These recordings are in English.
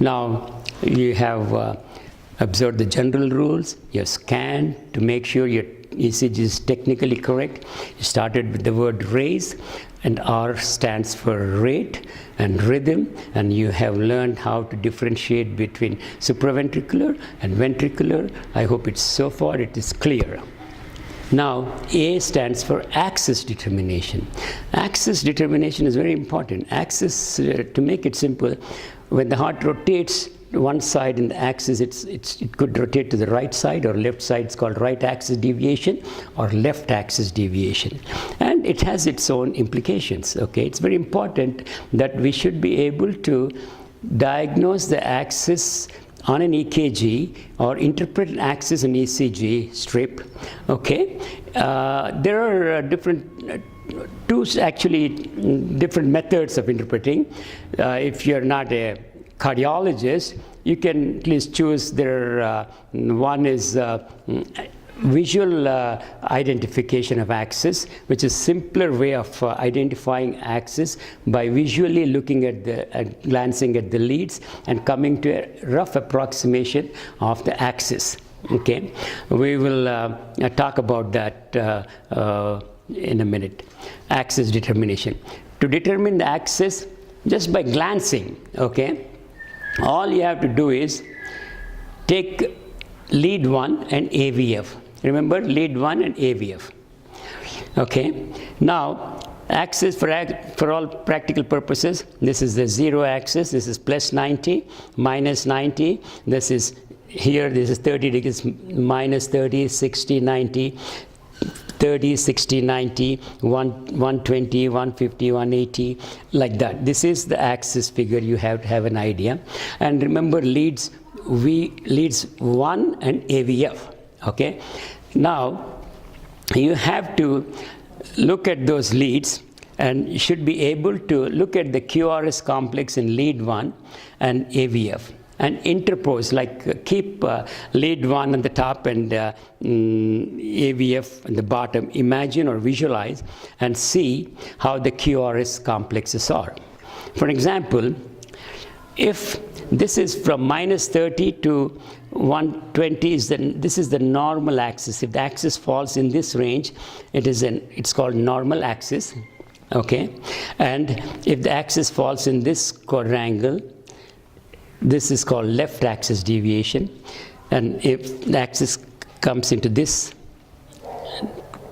Now, you have observed the general rules, you have scanned to make sure your ECG is technically correct. You started with the word raise, and R stands for rate and rhythm, and you have learned how to differentiate between supraventricular and ventricular. I hope so far it is clear. Now, A stands for axis determination. Axis determination is very important. Axis, to make it simple, when the heart rotates one side in the axis, it could rotate to the right side or left side. It's called right axis deviation or left axis deviation. And it has its own implications, okay? It's very important that we should be able to diagnose the axis on an EKG or interpret an axis in ECG strip, okay? There are different different methods of interpreting. If you're not a cardiologist, you can at least choose one is visual identification of axis, which is a simpler way of identifying axis by visually looking at glancing at the leads and coming to a rough approximation of the axis. Okay, we will talk about that in a minute. Axis determination. To determine the axis just by glancing, okay, all you have to do is take lead 1 and AVF. Remember, lead 1 and AVF. Okay, now axis for all practical purposes, this is the 0 axis, this is plus 90, minus 90, this is here, this is 30 degrees, minus 30, 60, 90, 30, 60, 90, 120, 150, 180, like that. This is the axis figure. You have to have an idea. And remember, leads 1 and AVF. Okay. Now, you have to look at those leads, and you should be able to look at the QRS complex in lead 1 and AVF. And interpose, like keep lead 1 on the top and AVF on the bottom. Imagine or visualize and see how the QRS complexes are. For example, if this is from minus 30 to 120, this is the normal axis. If the axis falls in this range, it's called normal axis. Okay, and if the axis falls in this quadrangle, this is called left axis deviation, and if the axis comes into this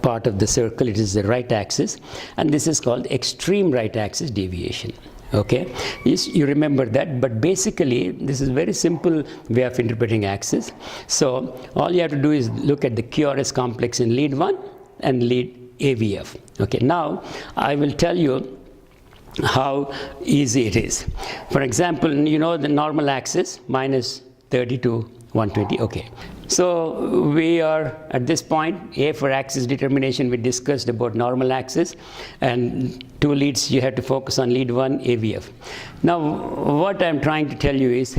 part of the circle, it is the right axis, and this is called extreme right axis deviation. Okay, you remember that, but basically this is a very simple way of interpreting axis. So all you have to do is look at the QRS complex in lead 1 and lead AVF. Okay, now I will tell you how easy it is. For example, you know the normal axis, minus 30 to 120. Okay, so we are at this point, A for axis determination, we discussed about normal axis, and 2 leads, you have to focus on lead 1, AVF. Now, what I'm trying to tell you is,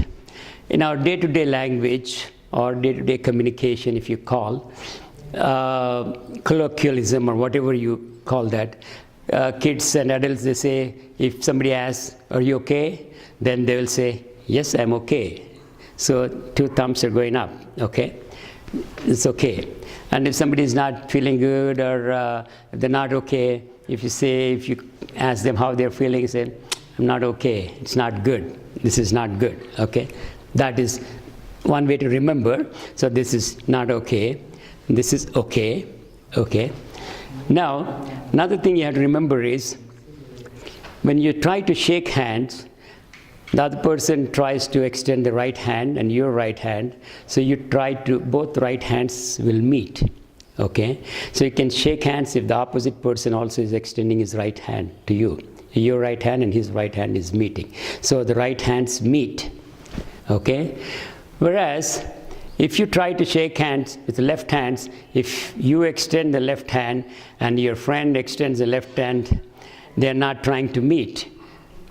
in our day-to-day language or day-to-day communication, if you call, colloquialism or whatever you call that, kids and adults, they say, if somebody asks, are you okay? Then they will say, yes, I'm okay. So 2 thumbs are going up, okay? It's okay. And if somebody is not feeling good or they're not okay, if you ask them how they're feeling, say, I'm not okay, it's not good, this is not good, okay? That is one way to remember. So this is not okay, this is okay, okay? Now, another thing you have to remember is, when you try to shake hands, the other person tries to extend the right hand and your right hand, so you try to, both right hands will meet, okay? So you can shake hands if the opposite person also is extending his right hand to you. Your right hand and his right hand is meeting. So the right hands meet, okay? Whereas, if you try to shake hands with the left hands, if you extend the left hand and your friend extends the left hand, they're not trying to meet,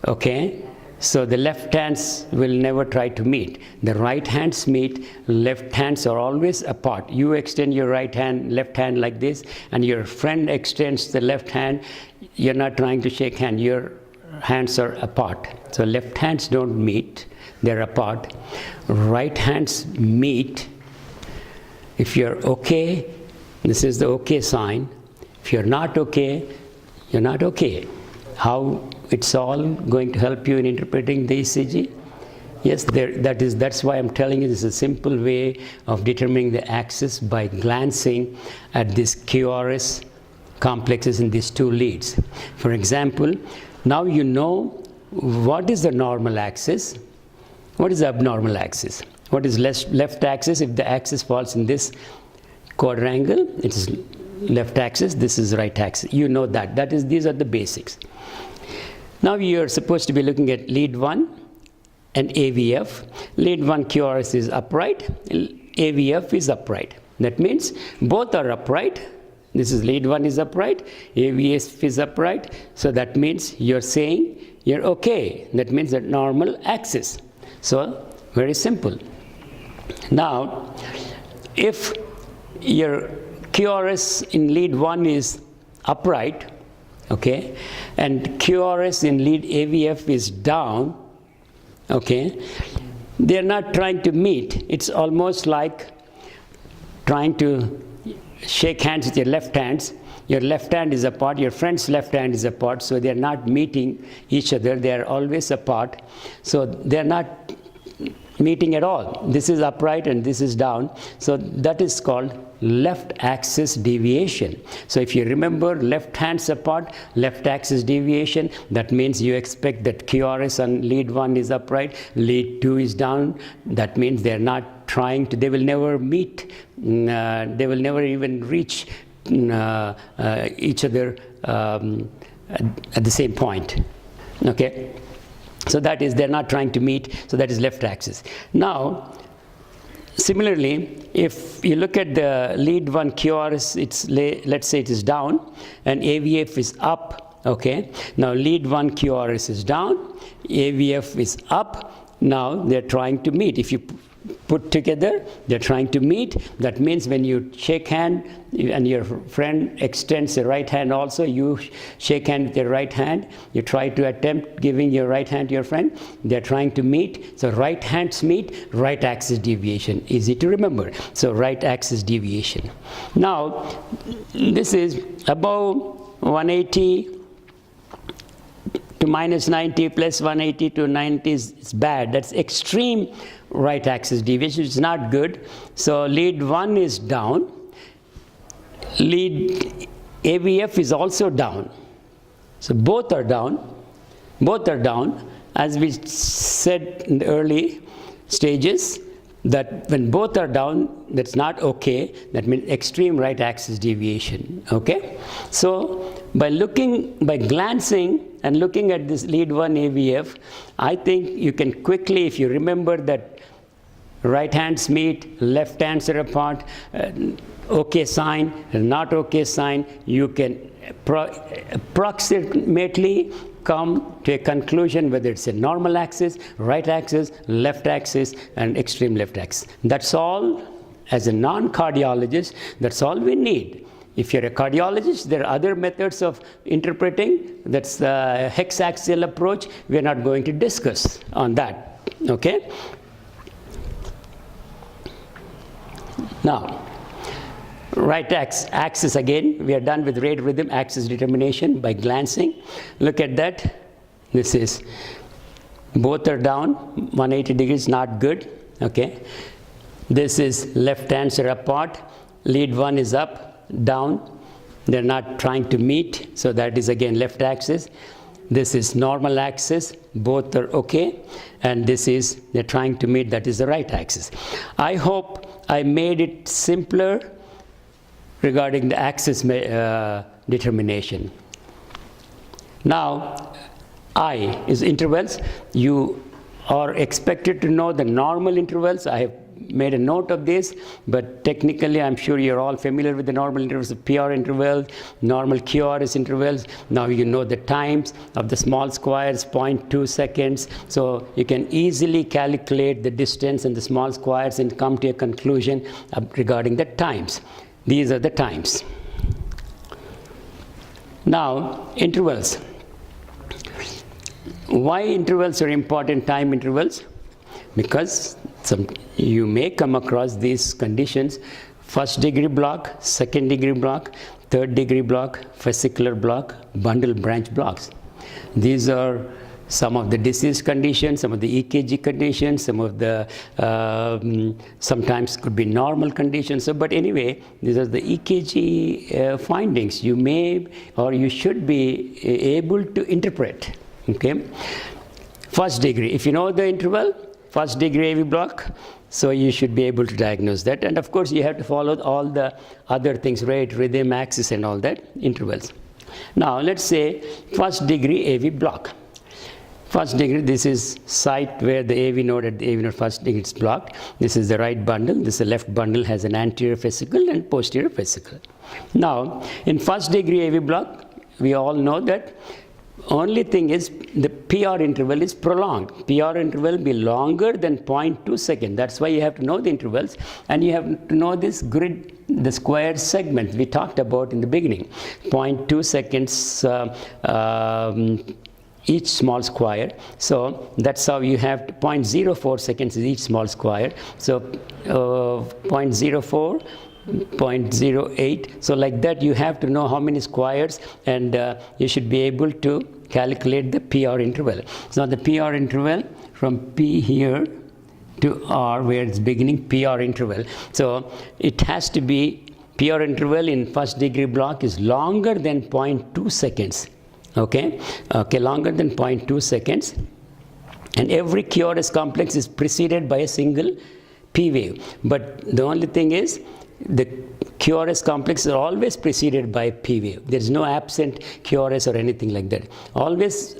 okay? So the left hands will never try to meet. The right hands meet, left hands are always apart. You extend your right hand, left hand like this, and your friend extends the left hand. You're not trying to shake hand, your hands are apart. So left hands don't meet, they're apart. Right hands meet. If you're okay, this is the okay sign. If you're not okay, you're not okay. How it's all going to help you in interpreting the ECG? Yes, that's why I'm telling you this is a simple way of determining the axis by glancing at these QRS complexes in these two leads. For example, now you know what is the normal axis, what is the abnormal axis, what is left axis. If the axis falls in this quadrangle, it is left axis, this is right axis. You know that. These are the basics. Now you are supposed to be looking at lead 1 and AVF. Lead 1 QRS is upright, AVF is upright. That means both are upright. This is lead 1 is upright, AVF is upright. So that means you're saying you're okay. That means that normal axis. So very simple. Now, if your QRS in lead 1 is upright, okay, and QRS in lead AVF is down, okay, they're not trying to meet. It's almost like trying to shake hands with your left hands. Your left hand is apart, your friend's left hand is apart, so they're not meeting each other, they're always apart. So they're not meeting at all. This is upright and this is down. So that is called left axis deviation. So if you remember, left hands apart, left axis deviation, that means you expect that QRS on lead 1 is upright, lead 2 is down. That means they're not trying to, they will never meet, they will never even reach each other at the same point. Okay? So that is, they're not trying to meet, so that is left axis. Now, similarly, if you look at the lead 1 QRS, let's say it is down, and AVF is up, okay? Now, lead 1 QRS is down, AVF is up, now they're trying to meet. If you put together, they're trying to meet. That means when you shake hand and your friend extends the right hand also, you shake hand with your right hand, you try to attempt giving your right hand to your friend, they're trying to meet. So right hands meet, right axis deviation, easy to remember. So right axis deviation. Now this is above 180 to minus 90 plus 180 to 90 is bad. That's extreme right axis deviation. It's not good. So lead 1 is down. Lead AVF is also down. So both are down. Both are down. As we said in the early stages, that when both are down, that's not okay. That means extreme right axis deviation. Okay? So by glancing and looking at this lead 1 AVF, I think you can quickly, if you remember that right hands meet, left hands are apart, okay sign, not okay sign, you can approximately come to a conclusion whether it's a normal axis, right axis, left axis, and extreme left axis. That's all. As a non-cardiologist, that's all we need. If you're a cardiologist, there are other methods of interpreting. That's the hexaxial approach. We're not going to discuss on that. Okay? Now, right axis again, we are done with rate rhythm axis determination by glancing. Look at that. This is, both are down, 180 degrees, not good. Okay. This is left hands are apart, lead 1 is up, down. They're not trying to meet, so that is again left axis. This is normal axis, both are okay. And this is, they're trying to meet, that is the right axis. I hope I made it simpler regarding the axis determination. Now, I is intervals. You are expected to know the normal intervals. I have made a note of this, but technically I'm sure you're all familiar with the normal intervals, of PR intervals, normal QRS intervals. Now you know the times of the small squares, 0.2 seconds. So you can easily calculate the distance and the small squares and come to a conclusion regarding the times. These are the times. Now, intervals. Why intervals are important, time intervals? because you may come across these conditions: first degree block, second degree block, third degree block, fascicular block, bundle branch blocks. These are some of the disease conditions, some of the EKG conditions, some of the sometimes could be normal conditions. So, but anyway, these are the EKG findings you may or you should be able to interpret. Okay, first degree. If you know the interval, first degree AV block, so you should be able to diagnose that. And of course, you have to follow all the other things, rate, rhythm, axis, and all that intervals. Now, let's say first degree AV block. First degree, this is site where the AV node at the AV node first degree is blocked. This is the right bundle. This is the left bundle, has an anterior fascicle and posterior fascicle. Now, in first degree AV block, we all know that only thing is the PR interval is prolonged. PR interval will be longer than 0.2 seconds. That's why you have to know the intervals, and you have to know this grid, the square segment we talked about in the beginning. 0.2 seconds each small square. So that's how you have 0.04 seconds is each small square. So 0.04, 0.08. So like that you have to know how many squares, and you should be able to calculate the PR interval. So the PR interval from P here to R, where it's beginning, PR interval. So it has to be, PR interval in first degree block is longer than 0.2 seconds. Okay, longer than 0.2 seconds, and every QRS complex is preceded by a single P wave. But the only thing is, the QRS complex are always preceded by P wave. There is no absent QRS or anything like that. Always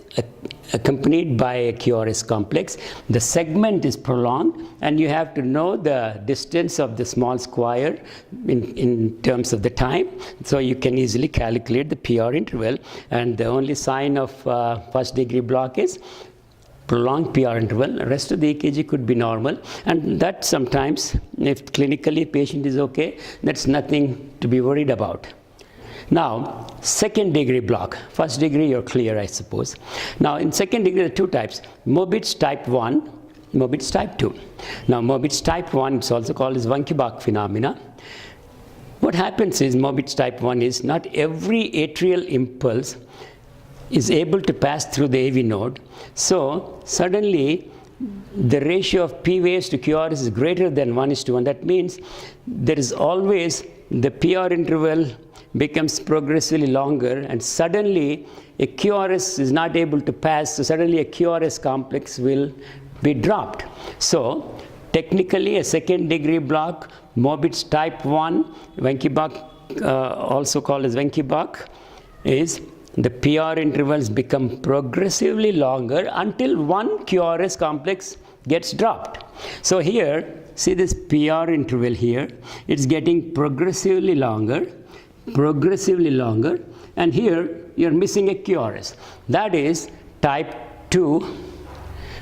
accompanied by a QRS complex. The segment is prolonged, and you have to know the distance of the small square in terms of the time. So you can easily calculate the PR interval, and the only sign of first degree block is prolonged PR interval. The rest of the EKG could be normal, and that sometimes, if clinically patient is okay, that's nothing to be worried about. Now, second degree block. First degree, you're clear, I suppose. Now, in second degree, there are two types: Mobitz Type 1, Mobitz Type 2. Now, Mobitz Type 1, it's also called as Wenckebach phenomena. What happens is, Mobitz Type 1 is not every atrial impulse is able to pass through the AV node. So, suddenly, the ratio of P waves to QRS is greater than 1:1. That means there is always the PR interval becomes progressively longer, and suddenly a QRS is not able to pass, so suddenly a QRS complex will be dropped. So technically a second degree block, Mobitz Type 1, Wenckebach, also called as Wenckebach, is the PR intervals become progressively longer until one QRS complex gets dropped. So here, see this PR interval here, it's getting progressively longer, and here you're missing a QRS. That is type 2,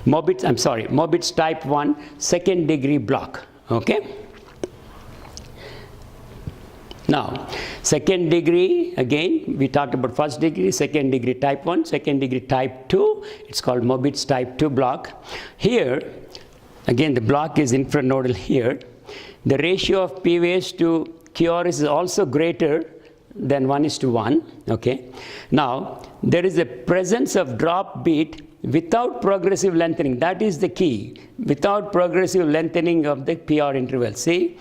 Mobitz Type 1 second degree block. Okay? Now, second degree, again, we talked about first degree, second degree type 1, second degree type 2, it's called Mobitz Type 2 block. Here, again, the block is infranodal here. The ratio of P waves to QRS is also greater than 1:1, okay? Now, there is a presence of drop beat without progressive lengthening. That is the key, without progressive lengthening of the PR interval. See,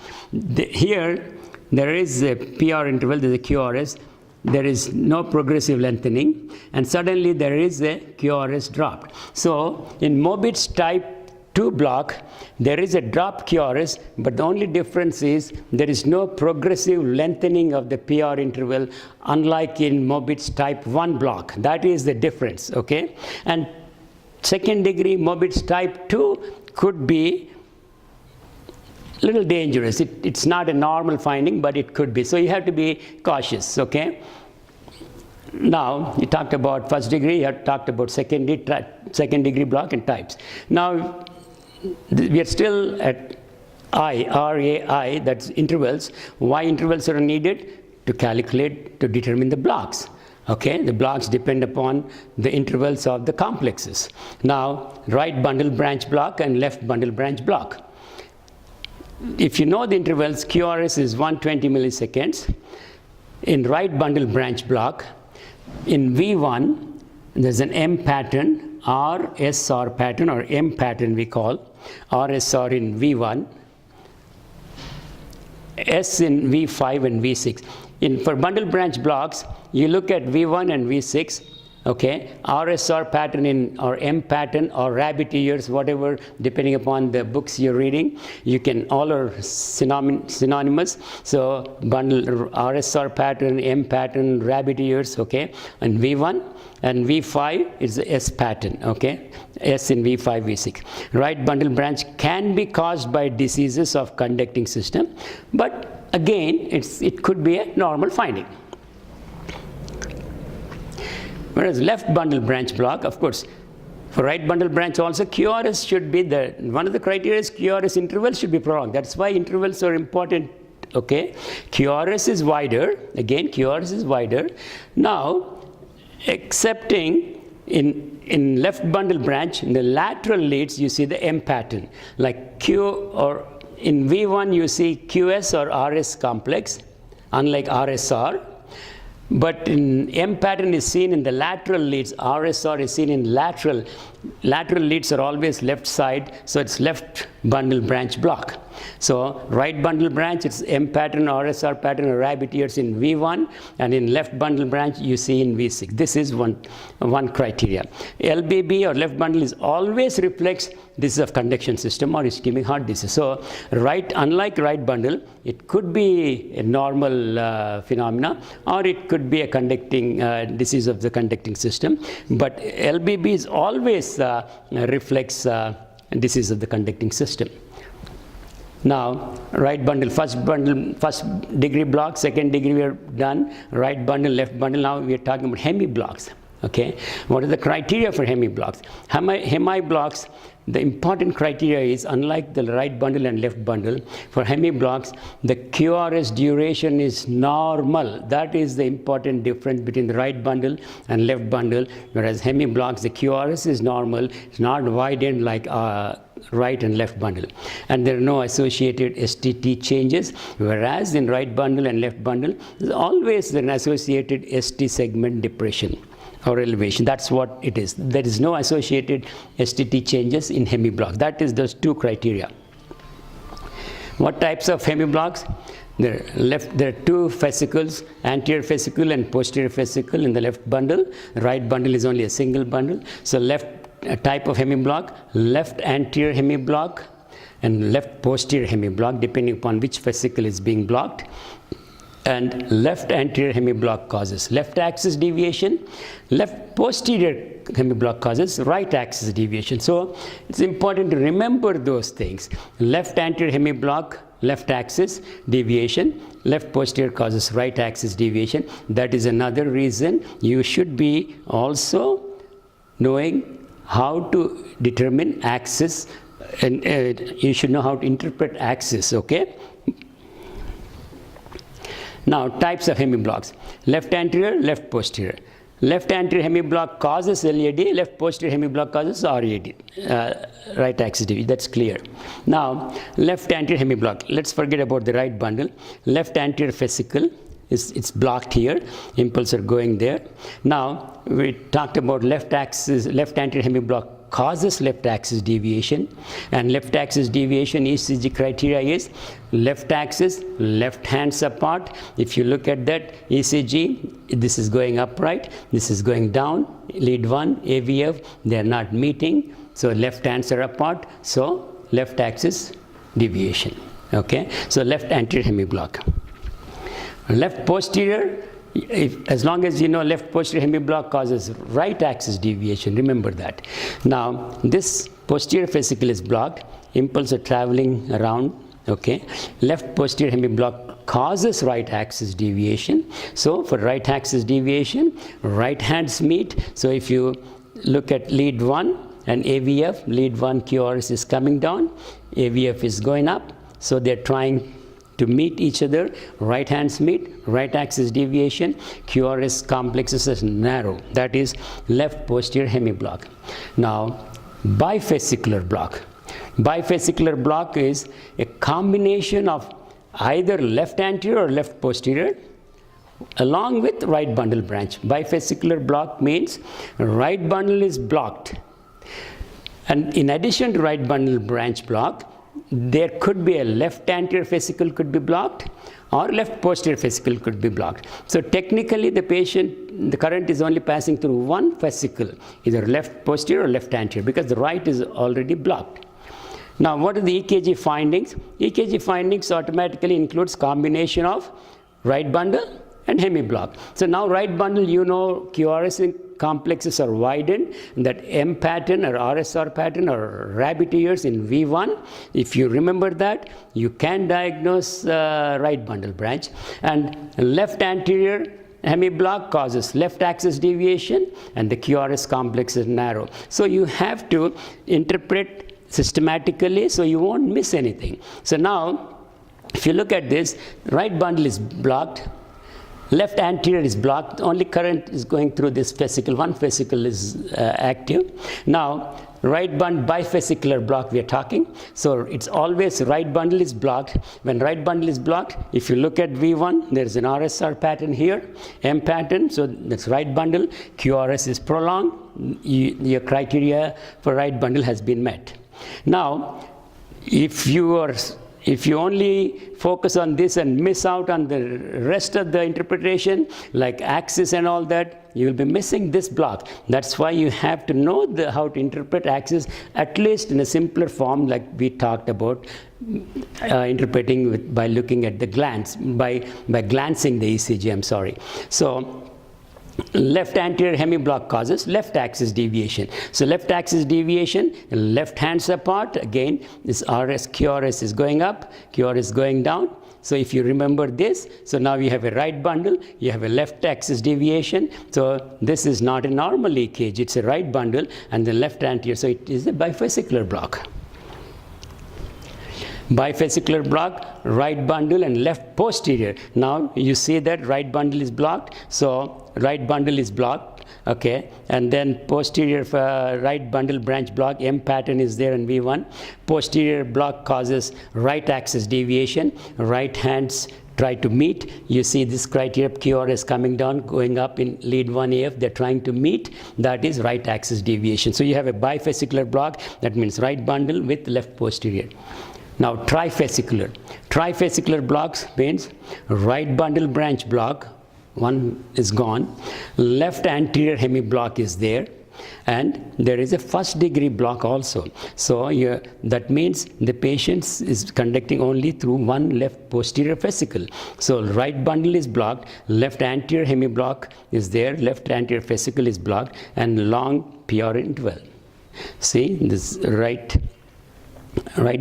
here, there is a PR interval, there is a QRS, there is no progressive lengthening, and suddenly there is a QRS dropped. So, in Mobitz Type 2 block, there is a drop QRS, but the only difference is there is no progressive lengthening of the PR interval, unlike in Mobitz Type 1 block. That is the difference, okay? And second degree Mobitz Type 2 could be a little dangerous. It's not a normal finding, but it could be. So you have to be cautious, okay? Now, you talked about first degree, you talked about second degree block and types. Now, we are still at RAI, that's intervals. Why intervals are needed? To calculate, to determine the blocks. Okay, the blocks depend upon the intervals of the complexes. Now, right bundle branch block and left bundle branch block. If you know the intervals, QRS is 120 milliseconds. In right bundle branch block, in V1, there's an M pattern, RSR pattern, or M pattern we call, RSR in V1, S in V5 and V6. For bundle branch blocks, you look at V1 and V6, okay, RSR pattern or M pattern or rabbit ears, whatever, depending upon the books you're reading, you can, all are synonymous. So bundle RSR pattern, M pattern, rabbit ears, okay, and V1, and V5 is the S pattern, okay, S in V5, V6. Right bundle branch can be caused by diseases of conducting system, but again, it could be a normal finding. Whereas left bundle branch block, of course, for right bundle branch also, QRS should be one of the criteria is QRS intervals should be prolonged. That's why intervals are important, okay. QRS is wider, again, QRS is wider. Now, excepting in left bundle branch, in the lateral leads, you see the M pattern, like Q, or in V1 you see QS or RS complex, unlike RSR. But in M pattern is seen in the lateral leads, RSR is seen in lateral. Lateral leads are always left side, so it's left bundle branch block. So right bundle branch, it's M pattern, RSR pattern, or rabbit ears in V1, and in left bundle branch you see in V6. This is one criteria. LBB or left bundle is always reflects disease of conduction system or ischemic heart disease. So unlike right bundle, it could be a normal phenomena, or it could be a conducting disease of the conducting system. But LBB is always reflects disease of the conducting system. Now, right bundle, first degree block, second degree we are done. Right bundle, left bundle. Now we are talking about hemi blocks. Okay, what are the criteria for hemi blocks? Hemi blocks, the important criteria is, unlike the right bundle and left bundle, for hemi blocks, the QRS duration is normal. That is the important difference between the right bundle and left bundle. Whereas hemi blocks, the QRS is normal. It's not widened like right and left bundle, and there are no associated STT changes. Whereas in right bundle and left bundle, there's always an associated ST segment depression or elevation. That's what it is. There is no associated STT changes in hemi blocks. That is those two criteria. What types of hemi blocks? There are two fascicles, anterior fascicle and posterior fascicle in the left bundle. Right bundle is only a single bundle. So left type of hemi block, left anterior hemi block and left posterior hemi block, depending upon which fascicle is being blocked. And left anterior hemi block causes left axis deviation, left posterior hemi block causes right axis deviation. So it's important to remember those things. Left anterior hemi block, left axis deviation, left posterior causes right axis deviation. That is another reason you should be also knowing how to determine axis, and you should know how to interpret axis, okay? Now, types of hemi blocks. Left anterior, left posterior. Left anterior hemi block causes LAD, left posterior hemi block causes RAD, right axis deviation. That's clear. Now, left anterior hemi block. Let's forget about the right bundle. Left anterior fascicle. It's blocked here, impulse are going there. Now, we talked about left anterior hemi block causes left axis deviation, and left axis deviation ECG criteria is left axis, left hands apart. If you look at that ECG, this is going upright, this is going down, lead 1, AVF, they are not meeting, so left hands are apart, so left axis deviation, okay? So left anterior hemi block. Left posterior, as long as you know left posterior hemi block causes right axis deviation, remember that. Now, this posterior fascicle is blocked, impulse are traveling around, okay. Left posterior hemi block causes right axis deviation. So, for right axis deviation, right hands meet. So, if you look at lead 1 and AVF, lead 1 QRS is coming down, AVF is going up. So, they're trying to meet each other, right hands meet, right axis deviation, QRS complexes is narrow, that is left posterior hemiblock. Now, bifascicular block. Bifascicular block is a combination of either left anterior or left posterior along with right bundle branch. Bifascicular block means right bundle is blocked. And in addition to right bundle branch block, there could be a left anterior fascicle could be blocked or left posterior fascicle could be blocked. So technically the current is only passing through one fascicle, either left posterior or left anterior, because the right is already blocked. Now what are the EKG findings? EKG findings automatically includes combination of right bundle and hemiblock. So now right bundle, you know, QRS complexes are widened, that M pattern or RSR pattern or rabbit ears in V1. If you remember that, you can diagnose right bundle branch. And left anterior hemiblock causes left axis deviation and the QRS complex is narrow. So you have to interpret systematically so you won't miss anything. So now, if you look at this, right bundle is blocked, left anterior is blocked, only current is going through this fascicle, one fascicle is active. Now, right bundle bifascicular block we are talking, so it's always right bundle is blocked. When right bundle is blocked, if you look at V1, there is an RSR pattern here, M pattern, so that's right bundle, QRS is prolonged, your criteria for right bundle has been met. Now, if you only focus on this and miss out on the rest of the interpretation, like axis and all that, you will be missing this block. That's why you have to know how to interpret axis, at least in a simpler form, like we talked about, interpreting by looking at the glance, by glancing the ECG, I'm sorry. So, left anterior hemiblock causes left axis deviation. So left axis deviation, left hands apart, again this QRS is going up, QRS is going down. So if you remember this, so now you have a right bundle, you have a left axis deviation. So this is not a normal leakage, it's a right bundle and the left anterior, so it is a bifascicular block. Bifascicular block, right bundle and left posterior. Now you see that right bundle is blocked, so right bundle is blocked, okay, and then posterior right bundle branch block, M pattern is there in V1. Posterior block causes right axis deviation, right hands try to meet. You see this criteria, QRS coming down, going up in lead 1AF, they're trying to meet, that is right axis deviation. So you have a bifascicular block, that means right bundle with left posterior. Now trifascicular. Trifascicular blocks means right bundle branch block, one is gone, left anterior hemiblock is there, and there is a first degree block also. So that means the patient is conducting only through one left posterior fascicle. So right bundle is blocked, left anterior hemiblock is there, left anterior fascicle is blocked, and long PR interval. See this right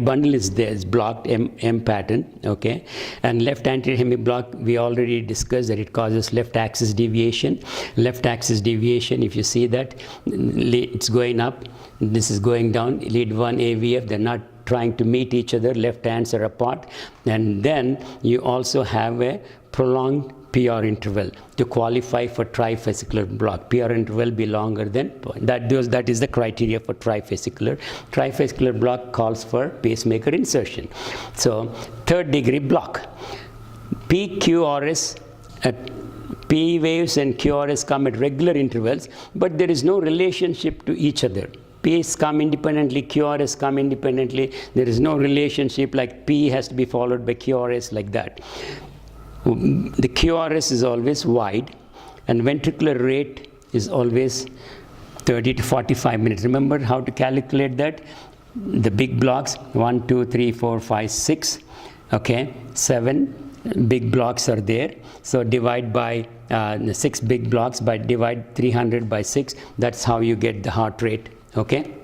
bundle is there, is blocked, M pattern, okay, and left anterior hemiblock we already discussed that it causes left axis deviation. Left axis deviation, if you see that, it's going up, this is going down, lead 1 AVF, they're not trying to meet each other, left hands are apart, and then you also have a prolonged PR interval to qualify for trifascicular block. PR interval be longer than that is the criteria for trifascicular. Trifascicular block calls for pacemaker insertion. So third degree block. PQRS P waves and QRS come at regular intervals, but there is no relationship to each other. P's come independently, QRS come independently. There is no relationship like P has to be followed by QRS like that. The QRS is always wide and ventricular rate is always 30 to 45 minutes. Remember how to calculate that? The big blocks, 1, 2, 3, 4, 5, 6, okay, 7 big blocks are there. So divide by the 6 big blocks, by divide 300 by 6, that's how you get the heart rate, okay?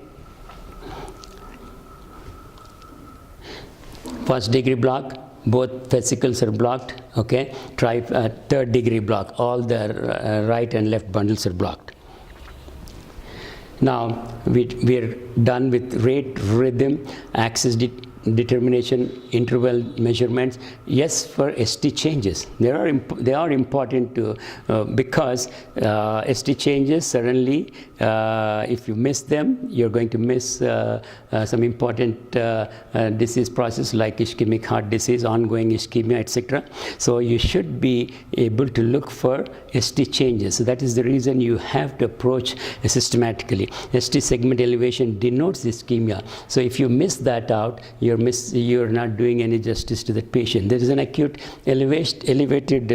First degree block, both fascicles are blocked, okay? Third degree block, all the right and left bundles are blocked. Now we're done with rate, rhythm, axis determination, interval measurements. Yes, for ST changes. They are important to, because ST changes suddenly, if you miss them, you're going to miss some important disease process like ischemic heart disease, ongoing ischemia, etc. So you should be able to look for ST changes. So that is the reason you have to approach systematically. ST segment elevation denotes ischemia. So if you miss that out, you're not doing any justice to that patient. There is an acute elevated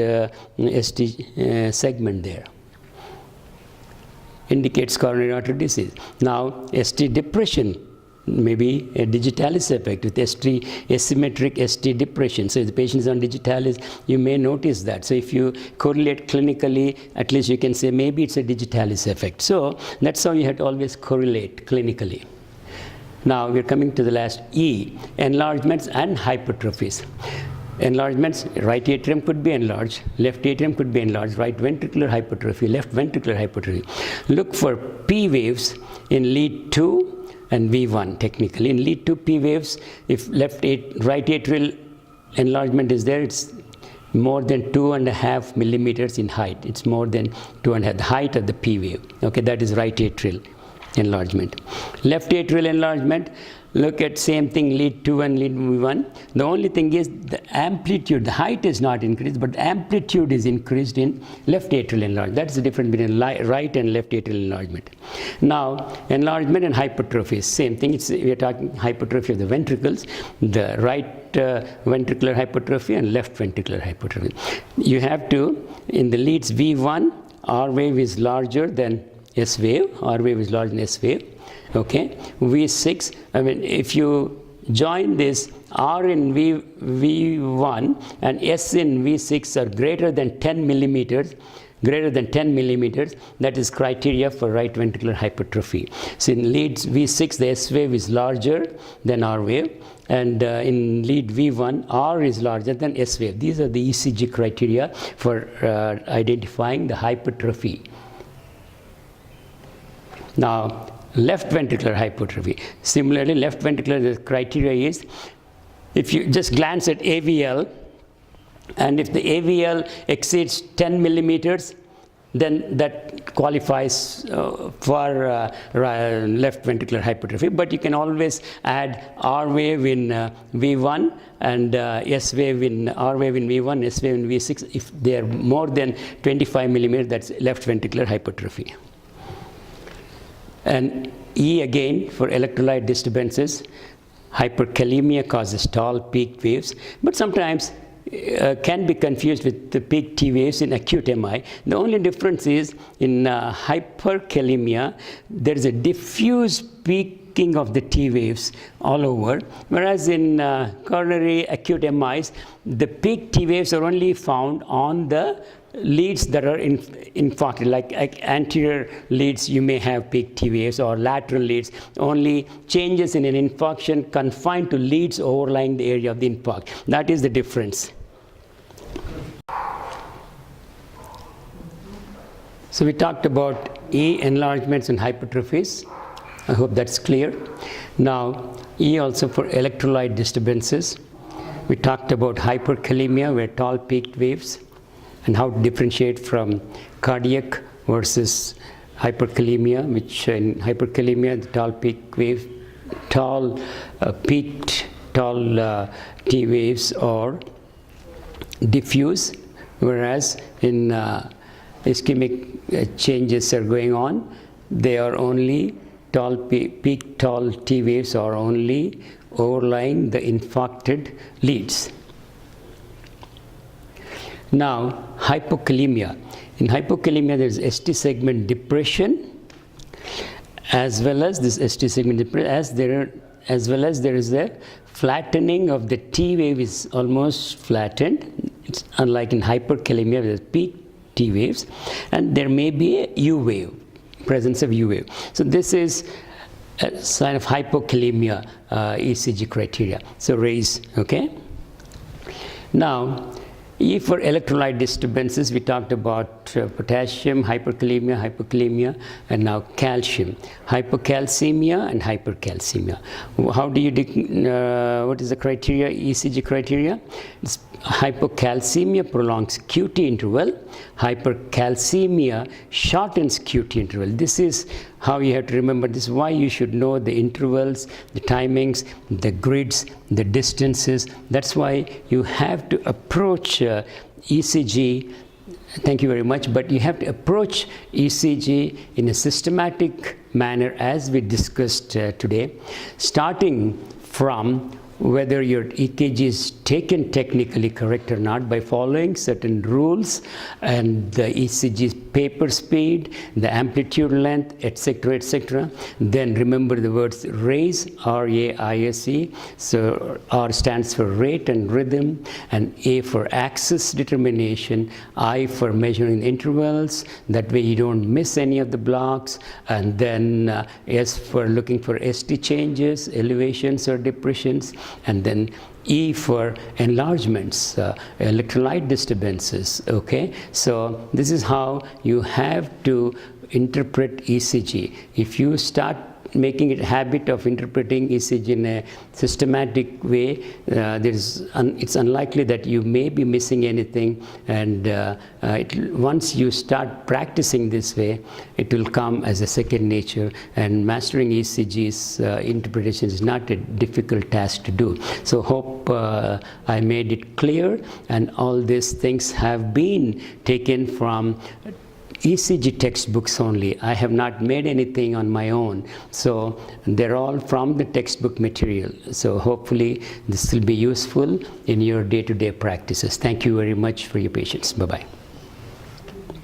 ST segment there. Indicates coronary artery disease. Now, ST depression, maybe a digitalis effect with ST asymmetric ST depression. So if the patient is on digitalis, you may notice that. So if you correlate clinically, at least you can say maybe it's a digitalis effect. So that's how you have to always correlate clinically. Now we're coming to the last E, enlargements and hypertrophies. Enlargements, right atrium could be enlarged, left atrium could be enlarged, right ventricular hypertrophy, left ventricular hypertrophy. Look for P waves in lead 2 and V1 technically. In lead 2 P waves, if right atrial enlargement is there, it's more than 2.5 millimeters in height. It's more than 2.5, the height of the P wave. Okay, that is right atrial enlargement. Left atrial enlargement, look at same thing, lead 2 and lead V1. The only thing is the amplitude, the height is not increased, but amplitude is increased in left atrial enlargement. That's the difference between right and left atrial enlargement. Now, enlargement and hypertrophy, same thing. We are talking hypertrophy of the ventricles, the right ventricular hypertrophy and left ventricular hypertrophy. You have to, in the leads V1, R wave is larger than S wave, R wave is larger than S wave. Okay, V6, I mean, if you join this, R in V1 and S in V6 are greater than 10 millimeters, that is criteria for right ventricular hypertrophy. So in leads V6, the S wave is larger than R wave, and in lead V1, R is larger than S wave. These are the ECG criteria for identifying the hypertrophy. Now, left ventricular hypertrophy. Similarly, left ventricular, the criteria is, if you just glance at AVL, and if the AVL exceeds 10 millimeters, then that qualifies for left ventricular hypertrophy. But you can always add R wave in V1 and S wave in R wave in V1, S wave in V6. If they are more than 25 millimeters, that's left ventricular hypertrophy. And E again for electrolyte disturbances. Hyperkalemia causes tall peak waves, but sometimes can be confused with the peak T waves in acute MI. The only difference is in hyperkalemia, there is a diffuse peaking of the T waves all over, whereas in coronary acute MIs, the peak T waves are only found on the leads that are infarcted, like anterior leads you may have peak T waves, or lateral leads, only changes in an infarction confined to leads overlying the area of the infarct. That is the difference. So we talked about E, enlargements and hypertrophies. I hope that's clear. Now, E also for electrolyte disturbances. We talked about hyperkalemia, where tall peaked waves, and how to differentiate from cardiac versus hyperkalemia, which in hyperkalemia, the tall peak wave, peaked T waves are diffuse, whereas in ischemic changes are going on, they are only peak tall T waves are only overlying the infarcted leads. Now, hypokalemia. In hypokalemia, there is ST segment depression, as well as this ST segment depression, as well as there is a flattening of the T wave is almost flattened. It's unlike in hyperkalemia, there's peak T waves, and there may be a U wave, presence of U wave. So this is a sign of hypokalemia ECG criteria. So raise, okay? Now, E for electrolyte disturbances, we talked about potassium, hyperkalemia, and now calcium, hypocalcemia and hypercalcemia. How do you, what is the criteria, ECG criteria? It's hypocalcemia prolongs QT interval, hypercalcemia shortens QT interval. This is how you have to remember. This is why you should know the intervals, the timings, the grids, the distances. That's why you have to approach ECG. Thank you very much. But you have to approach ECG in a systematic manner, as we discussed today, starting from whether your EKG is taken technically correct or not by following certain rules, and the ECG paper speed, the amplitude length, etc., etc. Then remember the words RAISE, R-A-I-S-E. So R stands for rate and rhythm, and A for axis determination, I for measuring the intervals. That way you don't miss any of the blocks. And then S for looking for ST changes, elevations or depressions. And then E for enlargements, electrolyte disturbances. Okay, so this is how you have to interpret ECG. If you start making it a habit of interpreting ECG in a systematic way, it's unlikely that you may be missing anything, and once you start practicing this way, it will come as a second nature, and mastering ECG's interpretation is not a difficult task to do. So hope I made it clear, and all these things have been taken from ECG textbooks only. I have not made anything on my own. So they're all from the textbook material. So hopefully this will be useful in your day-to-day practices. Thank you very much for your patience. Bye-bye.